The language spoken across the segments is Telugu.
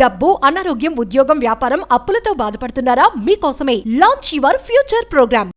డబ్బు, అనారోగ్యం, ఉద్యోగం, వ్యాపారం, అప్పులతో బాధపడుతున్నారా? మీకోసమే లాంచ్ యువర్ ఫ్యూచర్ ప్రోగ్రామ్.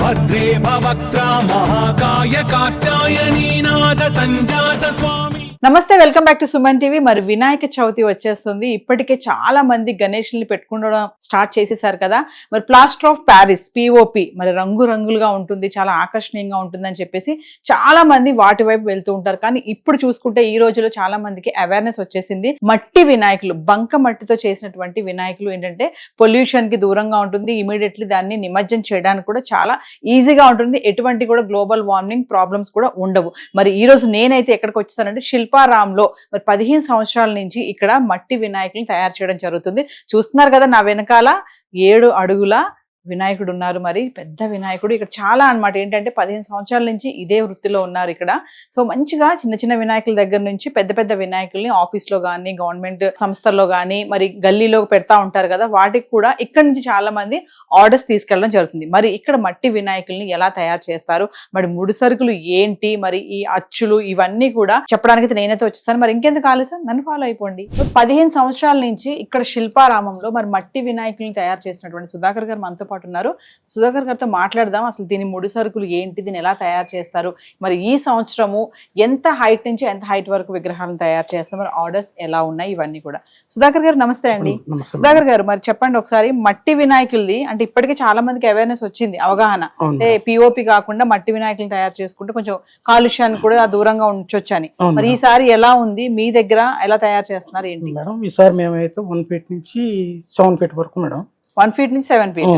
భద్రే భవక్త్రా మహాకాయ కాత్యాయనీ నాద సంజాత స్వామి. నమస్తే, welcome back to Suman TV. మరి వినాయక చవితి వచ్చేస్తుంది. ఇప్పటికే చాలా మంది గణేష్ని పెట్టుకోవడం స్టార్ట్ చేసేసారు కదా. మరి ప్లాస్టర్ ఆఫ్ ప్యారిస్ పిఓపి మరి రంగురంగులుగా ఉంటుంది, చాలా ఆకర్షణీయంగా ఉంటుంది అని చెప్పేసి చాలా మంది వాటి వైపు వెళ్తూ ఉంటారు. కానీ ఇప్పుడు చూసుకుంటే ఈ రోజులో చాలా మందికి అవేర్నెస్ వచ్చేసింది. మట్టి వినాయకులు, బంక మట్టితో చేసినటువంటి వినాయకులు ఏంటంటే పొల్యూషన్ కి దూరంగా ఉంటుంది. ఇమీడియట్లీ దాన్ని నిమజ్జనం చేయడానికి కూడా చాలా ఈజీగా ఉంటుంది. ఎటువంటి కూడా గ్లోబల్ వార్మింగ్ ప్రాబ్లమ్స్ కూడా ఉండవు. మరి ఈ రోజు నేనైతే ఎక్కడికి వచ్చేసానంటే శిల్పారాంలో మరి 15 సంవత్సరాల నుంచి ఇక్కడ మట్టి వినాయకులను తయారు చేయడం జరుగుతుంది. చూస్తున్నారు కదా నా వెనకాల 7 అడుగుల వినాయకుడు ఉన్నారు. మరి పెద్ద వినాయకుడు ఇక్కడ చాలా అన్నమాట. ఏంటంటే 15 సంవత్సరాల నుంచి ఇదే వృత్తిలో ఉన్నారు ఇక్కడ. సో మంచిగా చిన్న చిన్న వినాయకుల దగ్గర నుంచి పెద్ద పెద్ద వినాయకుల్ని ఆఫీస్లో కానీ గవర్నమెంట్ సంస్థల్లో కానీ మరి గల్లీలో పెడతా ఉంటారు కదా, వాటికి కూడా ఇక్కడ నుంచి చాలా మంది ఆర్డర్స్ తీసుకెళ్ళడం జరుగుతుంది. మరి ఇక్కడ మట్టి వినాయకుల్ని ఎలా తయారు చేస్తారు, మరి ముడి సరుకులు ఏంటి, మరి ఈ అచ్చులు ఇవన్నీ కూడా చెప్పడానికి నేనైతే వచ్చేస్తాను. మరి ఇంకెందుకు ఆలస్యం, నన్ను ఫాలో అయిపోండి. 15 సంవత్సరాల నుంచి ఇక్కడ శిల్పారామంలో మరి మట్టి వినాయకుల్ని తయారు చేసినటువంటి సుధాకర్ గారు మనతో ఉన్నారు. సుధాకర్ గారితో మాట్లాడదాం. అసలు దీని ముడి సరుకులు ఏంటి, దీన్ని ఎలా తయారు చేస్తారు, మరి ఈ సంవత్సరము ఎంత హైట్ నుంచి ఎంత హైట్ వరకు విగ్రహాలను తయారు చేస్తారు, మరి ఆర్డర్స్ ఎలా ఉన్నాయి, ఇవన్నీ కూడా. సుధాకర్ గారు నమస్తే అండి. సుధాకర్ గారు మరి చెప్పండి ఒకసారి, మట్టి వినాయకులది అంటే ఇప్పటికే చాలా మందికి అవేర్నెస్ వచ్చింది, అవగాహన. అంటే పిఓపి కాకుండా మట్టి వినాయకులు తయారు చేసుకుంటే కొంచెం కాలుష్యాన్ని కూడా దూరంగా ఉంచొచ్చు అని. మరి ఈసారి ఎలా ఉంది, మీ దగ్గర ఎలా తయారు చేస్తున్నారు ఏంటి? మేడం ఈసారి మేమైతే 1 ఫీట్ నుంచి 7 ఫీట్ వరకు మేడం. 1 ఫీట్ నుంచి 7 ఫీట్.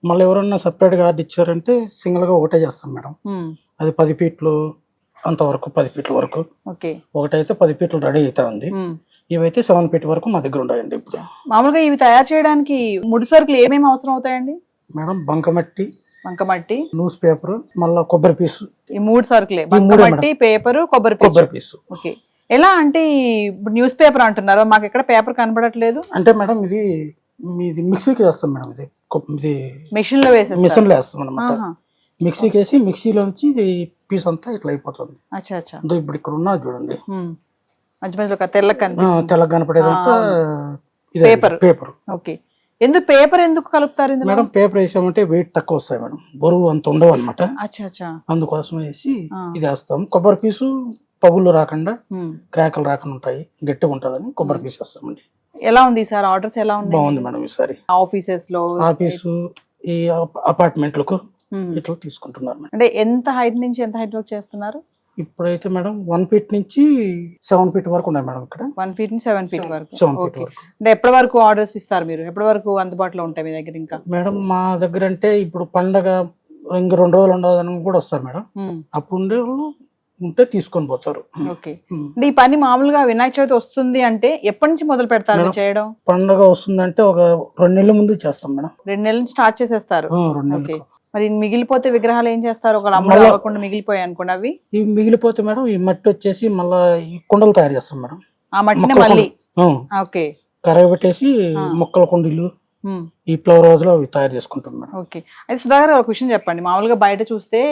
మళ్ళీ ఎవరన్నా సపరేట్ గా ఆర్డర్ ఇచ్చారంటే సింగిల్ గా ఒకటే చేస్తాం మేడం. అది 10 ఫీట్లు అంతవరకు, 10 ఫీట్ల వరకు. ఒకటైతే 10 ఫీట్లు రెడీ అవుతా ఉంది. ఇవైతే 7 ఫీట్ వరకు మా దగ్గర ఉన్నాయండి. ఇప్పుడు మామూలుగా ఇవి తయారు చేయడానికి ముడి సరుకులు ఏమేమి అవసరం అవుతాయండి? మేడం బంకమట్టి, న్యూస్ పేపర్, మళ్ళీ కొబ్బరి పీసు. ఈ 3 సరుకులే, బంకమట్టి, పేపర్, కొబ్బరి పీసు. ఓకే. ఎలా అంటే ఇప్పుడు న్యూస్ పేపర్ అంటున్నారు, మాకు ఎక్కడ పేపర్ కనబడట్లేదు. అంటే మేడం ఇది మిక్సీకి వేస్తాం మేడం. ఇది మిషన్ లో వేస్తాం అనమాట. మిక్సీకి వేసి మిక్సీలోంచి పీస్ అంతా ఇట్లా అయిపోతుంది. ఇప్పుడు ఇక్కడ ఉన్నది చూడండి, తెల్లగా కనపడేదంతా పేపర్. ఓకే. ఎందుకు పేపర్ ఎందుకు కలుపుతారు మేడం? పేపర్ వేసామంటే వెయిట్ తక్కువ వస్తాయి మేడం, బరువు అంత ఉండవు అనమాట. అందుకోసం వేసి ఇది వేస్తాం. కొబ్బరి పీసు పగుళ్ళు రాకుండా, క్రాకలు రాకుండా ఉంటాయి, గట్టిగా ఉంటుందని కొబ్బరి పీసు వేస్తామండి. ఎలా ఉంది సార్ ఆర్డర్స్? ఎలా ఉంది? బాగుంది మేడం. ఈసారి ఆఫీసెస్ లో, ఆఫీసు, ఈ అపార్ట్మెంట్లకు ఇట్లా తీసుకుంటున్నారు. అంటే ఎంత హైట్ నుంచి ఎంత హైట్ వరకు చేస్తున్నారు? ఇప్పుడైతే మేడం 1 ఫీట్ నుంచి 7 ఫీట్ వరకు ఉన్నాయి మేడం. ఇక్కడ 1 ఫీట్ నుంచి 7 ఫీట్ వరకు. అంటే ఎప్పటి వరకు ఆర్డర్స్ ఇస్తారు మీరు? ఎప్పటి వరకు అందుబాటులో ఉంటాయి మీ దగ్గర? ఇంకా మేడం మా దగ్గర అంటే ఇప్పుడు పండగ ఇంక 2 రోజులు ఉండదని కూడా వస్తారు మేడం. అప్పుడు ఉండే ఉంటే తీసుకొని పోతారు. ఓకే. అంటే ఈ పని మామూలుగా వినాయక చవితి వస్తుంది అంటే ఎప్పటి నుంచి మొదలు పెడతారు చేయడం? పండుగ వస్తుందంటే ఒక 2 నెలల ముందు చేస్తాం మేడం. 2 నెలల నుంచి స్టార్ట్ చేసేస్తారు. 2 నెలలు. మరి మిగిలిపోతే విగ్రహాలు ఏం చేస్తారు? ఒక అమ్మలు అవ్వకుండా మిగిలిపోయాయి అనుకోండి, అవి ఇవి మిగిలిపోతే మేడం ఈ మట్టి వచ్చేసి మళ్ళా ఈ కుండలు తయారు చేస్తాం మేడం. ఆ మట్టిని మళ్ళీ కరగబెట్టేసి మొక్కల కుండీలు, ఈ ఫ్లవర్ రోజులో అవి తయారు చేసుకుంటాం మేడం. ఓకే. అయితే సుధాకర్ ఒక విషయం చెప్పండి, మామూలుగా బయట చూస్తే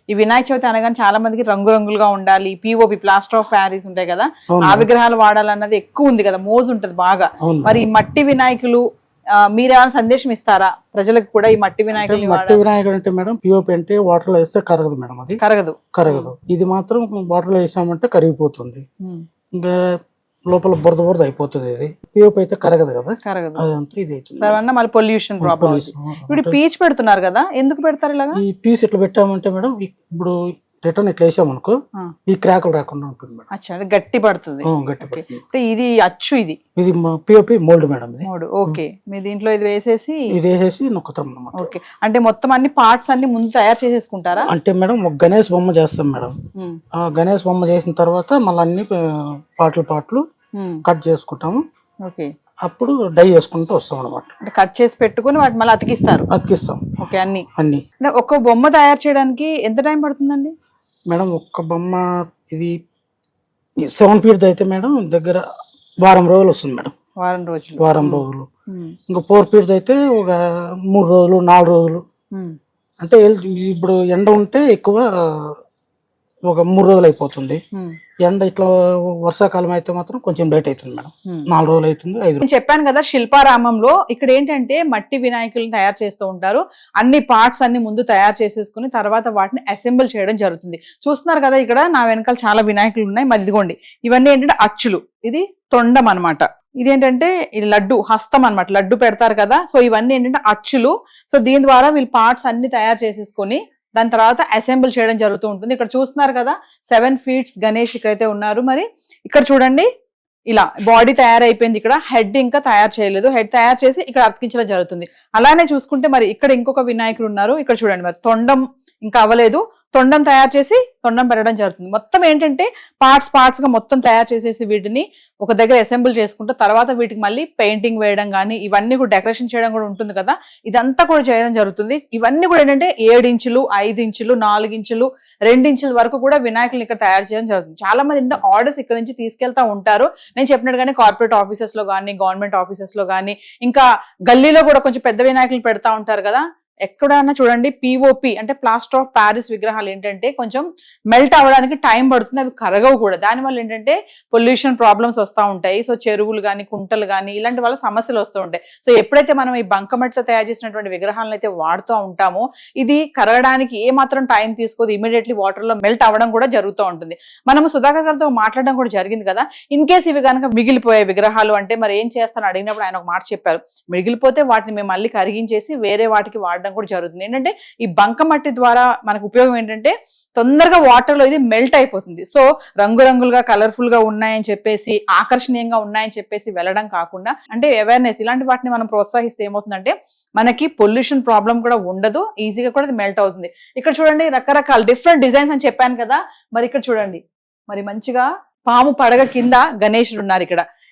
ఈ వినాయక చవితి అనగానే చాలా మందికి రంగురంగులుగా ఉండాలి, పిఓపి ప్లాస్టర్ ఆఫ్ ప్యారిస్ ఉంటాయి కదా, ఆ విగ్రహాలు వాడాలన్నది ఎక్కువ ఉంది కదా, మోజు ఉంటది బాగా. మరి ఈ మట్టి వినాయకులు మీరు ఏమైనా సందేశం ఇస్తారా ప్రజలకు కూడా? ఈ మట్టి వినాయకులు, మట్టి వినాయకుడు అంటే మేడం పిఓపి అంటే వాటర్ లో వేస్తే కరగదు మేడం. అది కరగదు. ఇది మాత్రం వాటర్ లో వేసామంటే కరిగిపోతుంది, ఇంకా లోపల బురద అయిపోతుంది. ఇది పిఓపి అయితే కరగదు కదా, అదంతా ఇది అవుతుంది. మళ్ళీ పొల్యూషన్ ప్రాబ్లం. ఇప్పుడు పీచ్ పెడుతున్నారు కదా, ఎందుకు పెడతారు ఇలాగా? ఈ పీస్ ఇట్లా పెట్టామంటే మేడం ఇప్పుడు రిటర్న్ ఇట్లా వేసామనుకో ఈ క్రాకులు రాకుండా ఉంటుంది మేడం. అచ్చా, గట్టి పడుతుంది. ఇది అచ్చు, ఇది పిఓపి మోల్డ్ మేడం. ఓకే. మీ దీంట్లో ఇది వేసేసి నొక్కుతాం అన్నమాట. ఓకే. అంటే మొత్తం అన్ని పార్ట్స్ అన్ని ముందు తయారు చేసేసుకుంటారా? అంటే మేడం ఒక గణేష్ బొమ్మ చేస్తాం మేడం. ఆ గణేష్ బొమ్మ చేసిన తర్వాత మళ్ళీ అన్ని పాటలు కట్ చేసుకుంటాము. ఓకే. అప్పుడు డై చేసుకుంటూ వస్తాం అనమాట. అంటే కట్ చేసి పెట్టుకుని వాటి మళ్ళీ అతికిస్తాం. ఓకే. అన్ని ఒక బొమ్మ తయారు చేయడానికి ఎంత టైం పడుతుందండి మేడం? ఒక్క బొమ్మ ఇది 7 ఫీట్ అయితే మేడం దగ్గర వారం రోజులు వస్తుంది మేడం. వారం రోజులు. ఇంకా 4 ఫీట్ అయితే ఒక 3 రోజులు 4 రోజులు. అంటే ఇప్పుడు ఎండ ఉంటే ఎక్కువ ఒక 3 రోజులు అయిపోతుంది. ఎండ ఇట్లా వర్షాకాలం అయితే మాత్రం కొంచెం లేట్ అవుతుంది మేడం. 4 రోజులు అవుతుంది, 5 రోజులు. నేను చెప్పాను కదా శిల్పారామంలో ఇక్కడ ఏంటంటే మట్టి వినాయకులను తయారు చేస్తూ ఉంటారు. అన్ని పార్ట్స్ అన్ని ముందు తయారు చేసేసుకుని తర్వాత వాటిని అసెంబుల్ చేయడం జరుగుతుంది. చూస్తున్నారు కదా ఇక్కడ నా వెనకాల చాలా వినాయకులు ఉన్నాయి. మరి ఇదిగోండి ఇవన్నీ ఏంటంటే అచ్చులు, ఇది తొండం అన్నమాట. ఇదేంటంటే ఇది లడ్డు హస్తం అన్నమాట, లడ్డు పెడతారు కదా. సో ఇవన్నీ ఏంటంటే అచ్చులు. సో దీని ద్వారా వీళ్ళు పార్ట్స్ అన్ని తయారు చేసేసుకొని దాని తర్వాత అసెంబుల్ చేయడం జరుగుతూ ఉంటుంది. ఇక్కడ చూస్తున్నారు కదా 7 feet గణేష్ ఇక్కడైతే ఉన్నారు. మరి ఇక్కడ చూడండి ఇలా బాడీ తయారైపోయింది. ఇక్కడ హెడ్ ఇంకా తయారు చేయలేదు, హెడ్ తయారు చేసి ఇక్కడ అతికించడం జరుగుతుంది. అలానే చూసుకుంటే మరి ఇక్కడ ఇంకొక వినాయకుడు ఉన్నారు. ఇక్కడ చూడండి మరి తొండం ఇంకా అవ్వలేదు, తొండం తయారు చేసి తొండం పెట్టడం జరుగుతుంది. మొత్తం ఏంటంటే పార్ట్స్ గా మొత్తం తయారు చేసేసి వీటిని ఒక దగ్గర అసెంబుల్ చేసుకుంటూ తర్వాత వీటికి మళ్ళీ పెయింటింగ్ వేయడం కానీ ఇవన్నీ కూడా డెకరేషన్ చేయడం కూడా ఉంటుంది కదా, ఇదంతా కూడా చేయడం జరుగుతుంది. ఇవన్నీ కూడా ఏంటంటే 7 ఇంచులు, 5 ఇంచులు, 4 ఇంచులు, 2 ఇంచుల వరకు కూడా వినాయకులు ఇక్కడ తయారు చేయడం జరుగుతుంది. చాలా మంది ఏంటంటే ఆర్డర్స్ ఇక్కడ నుంచి తీసుకెళ్తా ఉంటారు. నేను చెప్పినట్టుగానే కార్పొరేట్ ఆఫీసెస్ లో కానీ గవర్నమెంట్ ఆఫీసెస్ లో కానీ ఇంకా గల్లీలో కూడా కొంచెం పెద్ద వినాయకులు పెడతా ఉంటారు కదా. ఎక్కడన్నా చూడండి పిఓపి అంటే ప్లాస్టర్ ఆఫ్ ప్యారిస్ విగ్రహాలు ఏంటంటే కొంచెం మెల్ట్ అవ్వడానికి టైం పడుతుంది, అవి కరగవు కూడా. దానివల్ల ఏంటంటే పొల్యూషన్ ప్రాబ్లమ్స్ వస్తూ ఉంటాయి. సో చెరువులు కానీ కుంటలు కానీ ఇలాంటి వల్ల సమస్యలు వస్తూ ఉంటాయి. సో ఎప్పుడైతే మనం ఈ బంకమట్టితో తయారు చేసినటువంటి విగ్రహాలను అయితే వాడుతూ ఉంటామో ఇది కరగడానికి ఏ మాత్రం టైం తీసుకోదు, ఇమీడియట్లీ వాటర్ లో మెల్ట్ అవ్వడం కూడా జరుగుతూ ఉంటుంది. మనము సుధాకర్ గారితో మాట్లాడడం కూడా జరిగింది కదా, ఇన్ కేస్ ఇవి కనుక మిగిలిపోయే విగ్రహాలు అంటే మరి ఏం చేస్తాను అడిగినప్పుడు ఆయన ఒక మాట చెప్పారు, మిగిలిపోతే వాటిని మేము మళ్ళీ కరిగించేసి వేరే వాటికి వాడడం కూడా జరుగుతుంది. ఏంటంటే ఈ బంకమట్టి ద్వారా మనకు ఉపయోగం ఏంటంటే తొందరగా వాటర్ లో ఇది మెల్ట్ అయిపోతుంది. సో రంగురంగులుగా కలర్ఫుల్ గా ఉన్నాయని చెప్పేసి ఆకర్షణీయంగా ఉన్నాయని చెప్పేసి వెళ్ళడం కాకుండా అంటే అవేర్నెస్ ఇలాంటి వాటిని మనం ప్రోత్సహిస్తే ఏమవుతుందంటే మనకి పొల్యూషన్ ప్రాబ్లం కూడా ఉండదు, ఈజీగా కూడా మెల్ట్ అవుతుంది. ఇక్కడ చూడండి రకరకాల డిఫరెంట్ డిజైన్స్ అని చెప్పాను కదా. మరి ఇక్కడ చూడండి మరి మంచిగా పాము పడగ కింద గణేశుడు ఉన్నారు.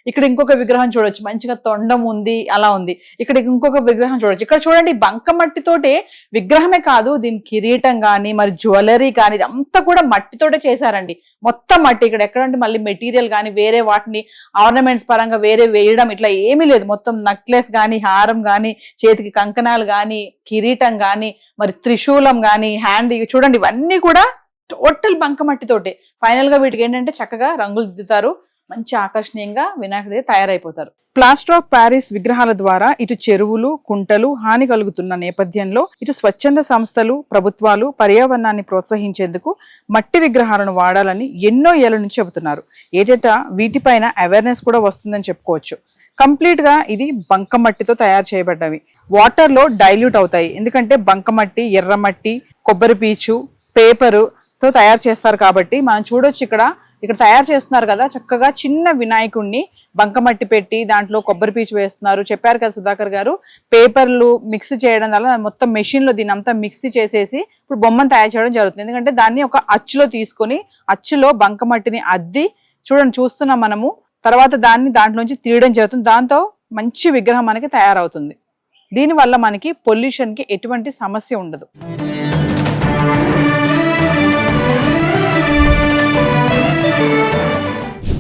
ఇక్కడ ఇంకొక విగ్రహం చూడొచ్చు, మంచిగా తొండం ఉంది, అలా ఉంది. ఇక్కడ ఇంకొక విగ్రహం చూడొచ్చు. ఇక్కడ చూడండి బంకమట్టితోటే విగ్రహమే కాదు దీని కిరీటం కానీ మరి జ్యువెలరీ కానీ ఇదంతా కూడా మట్టితోటే చేశారండి, మొత్తం మట్టి. ఇక్కడ ఎక్కడంటే మళ్ళీ మెటీరియల్ కానీ వేరే వాటిని ఆర్నమెంట్స్ పరంగా వేరే వేయడం ఇట్లా ఏమీ లేదు. మొత్తం నెక్లెస్ కానీ హారం కానీ చేతికి కంకణాలు కానీ కిరీటం కానీ మరి త్రిశూలం కానీ హ్యాండ్ చూడండి ఇవన్నీ కూడా టోటల్ బంకమట్టితోటే. ఫైనల్ గా వీటికి ఏంటంటే చక్కగా రంగులు దిద్దుతారు, మంచి ఆకర్షణీయంగా వినాయకుడి తయారైపోతారు. ప్లాస్టర్ ఆఫ్ ప్యారిస్ విగ్రహాల ద్వారా ఇటు చెరువులు కుంటలు హాని కలుగుతున్న నేపథ్యంలో ఇటు స్వచ్ఛంద సంస్థలు ప్రభుత్వాలు పర్యావరణాన్ని ప్రోత్సహించేందుకు మట్టి విగ్రహాలను వాడాలని ఎన్నో ఏళ్ల నుంచి చెబుతున్నారు. ఏటేటా వీటిపైన అవేర్నెస్ కూడా వస్తుందని చెప్పుకోవచ్చు. కంప్లీట్ గా ఇది బంకమట్టితో తయారు చేయబడ్డవి, వాటర్ లో డైల్యూట్ అవుతాయి. ఎందుకంటే బంకమట్టి, ఎర్రమట్టి, కొబ్బరి పీచు, పేపరు తో తయారు చేస్తారు కాబట్టి మనం చూడొచ్చు ఇక్కడ తయారు చేస్తున్నారు కదా, చక్కగా చిన్న వినాయకుడిని బంకమట్టి పెట్టి దాంట్లో కొబ్బరి పీచు వేస్తున్నారు. చెప్పారు కదా సుధాకర్ గారు, పేపర్లు మిక్స్ చేయడం వల్ల మొత్తం మెషిన్ లో దీని అంతా మిక్సీ చేసేసి ఇప్పుడు బొమ్మను తయారు చేయడం జరుగుతుంది. ఎందుకంటే దాన్ని ఒక అచ్చులో తీసుకొని అచ్చులో బంకమట్టిని అద్ది చూడండి చూస్తున్నాం మనము, తర్వాత దాంట్లోంచి తీయడం జరుగుతుంది. దాంతో మంచి విగ్రహం మనకి తయారవుతుంది. దీనివల్ల మనకి పొల్యూషన్ కి ఎటువంటి సమస్య ఉండదు.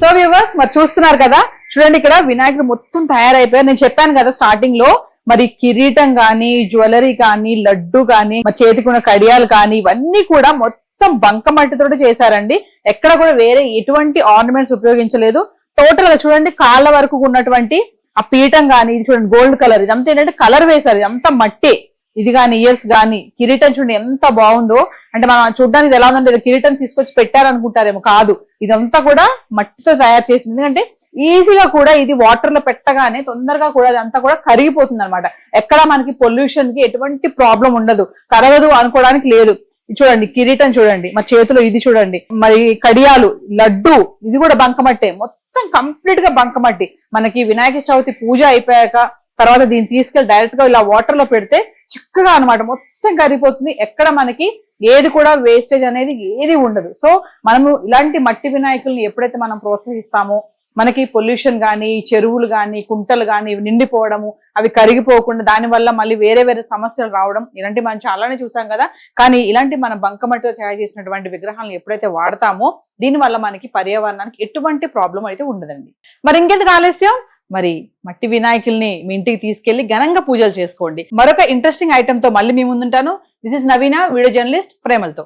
సో వ్యూవర్స్ మరి చూస్తున్నారు కదా, చూడండి ఇక్కడ వినాయకుడు మొత్తం తయారైపోయారు. నేను చెప్పాను కదా స్టార్టింగ్ లో మరి కిరీటం కానీ జ్యువెలరీ కానీ లడ్డు కానీ మరి చేతికున్న కడియాలు కానీ ఇవన్నీ కూడా మొత్తం బంకమట్టితో చేశారండి. ఎక్కడ కూడా వేరే ఎటువంటి ఆర్నమెంట్స్ ఉపయోగించలేదు. టోటల్ గా చూడండి కాళ్ళ వరకు ఉన్నటువంటి ఆ పీఠం కానీ ఇది చూడండి గోల్డ్ కలర్, ఇదంతా ఏంటంటే కలర్ వేశారు, ఇదంతా మట్టే. ఇది కానీ ఇయర్స్ కానీ కిరీటం చూడండి ఎంత బాగుందో. అంటే మనం చూడడానికి ఎలా ఉందంటే కిరీటం తీసుకొచ్చి పెట్టారనుకుంటారేమో, కాదు, ఇదంతా కూడా మట్టితో తయారు చేసింది. ఎందుకంటే ఈజీగా కూడా ఇది వాటర్ లో పెట్టగానే తొందరగా కూడా అదంతా కూడా కరిగిపోతుంది అనమాట. ఎక్కడ మనకి పొల్యూషన్ కి ఎటువంటి ప్రాబ్లం ఉండదు, కరగదు అనుకోవడానికి లేదు. చూడండి కిరీటం చూడండి, మా చేతిలో ఇది చూడండి, మరి కడియాలు, లడ్డు ఇది కూడా బంకమట్టే, మొత్తం కంప్లీట్ గా బంకమట్టి. మనకి వినాయక చవితి పూజ అయిపోయాక తర్వాత దీన్ని తీసుకెళ్లి డైరెక్ట్ గా ఇలా వాటర్ లో పెడితే చక్కగా అనమాట మొత్తం కరిగిపోతుంది. ఎక్కడ మనకి ఏది కూడా వేస్టేజ్ అనేది ఏది ఉండదు. సో మనము ఇలాంటి మట్టి వినాయకుల్ని ఎప్పుడైతే మనం ప్రోత్సహిస్తామో మనకి పొల్యూషన్ కానీ చెరువులు కానీ కుంటలు కానీ నిండిపోవడము, అవి కరిగిపోకుండా దానివల్ల మళ్ళీ వేరే వేరే సమస్యలు రావడం ఇలాంటి మనం చాలానే చూసాం కదా. కానీ ఇలాంటి మన బంకమట్టితో తయారు చేసినటువంటి విగ్రహాలను ఎప్పుడైతే వాడతామో దీనివల్ల మనకి పర్యావరణానికి ఎటువంటి ప్రాబ్లం అయితే ఉండదండి. మరి ఇంకెందుకు ఆలస్యం, మరి మట్టి వినాయకుల్ని మీ ఇంటికి తీసుకెళ్లి ఘనంగా పూజలు చేసుకోండి. మరొక ఇంట్రెస్టింగ్ ఐటమ్ తో మళ్ళీ మీ ముందుంటాను. This is Naveena, video journalist, ప్రేమలతో.